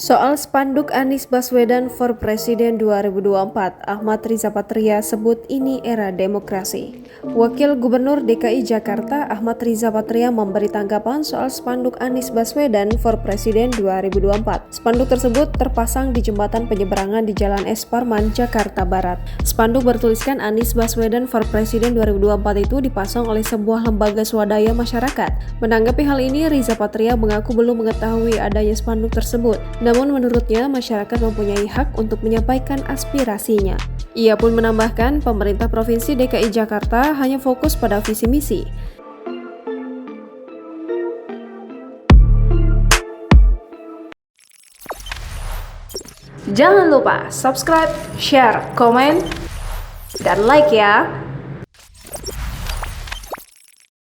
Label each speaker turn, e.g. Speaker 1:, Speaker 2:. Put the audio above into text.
Speaker 1: Soal spanduk Anies Baswedan for Presiden 2024, Ahmad Riza Patria sebut ini era demokrasi. Wakil Gubernur DKI Jakarta Ahmad Riza Patria memberi tanggapan soal spanduk Anies Baswedan for Presiden 2024. Spanduk tersebut terpasang di jembatan penyeberangan di Jalan Es Parman, Jakarta Barat. Spanduk bertuliskan Anies Baswedan for Presiden 2024 itu dipasang oleh sebuah lembaga swadaya masyarakat. Menanggapi hal ini, Riza Patria mengaku belum mengetahui adanya spanduk tersebut. Namun menurutnya masyarakat mempunyai hak untuk menyampaikan aspirasinya. Ia pun menambahkan pemerintah Provinsi DKI Jakarta hanya fokus pada visi misi. Jangan lupa subscribe, share, komen, dan like ya!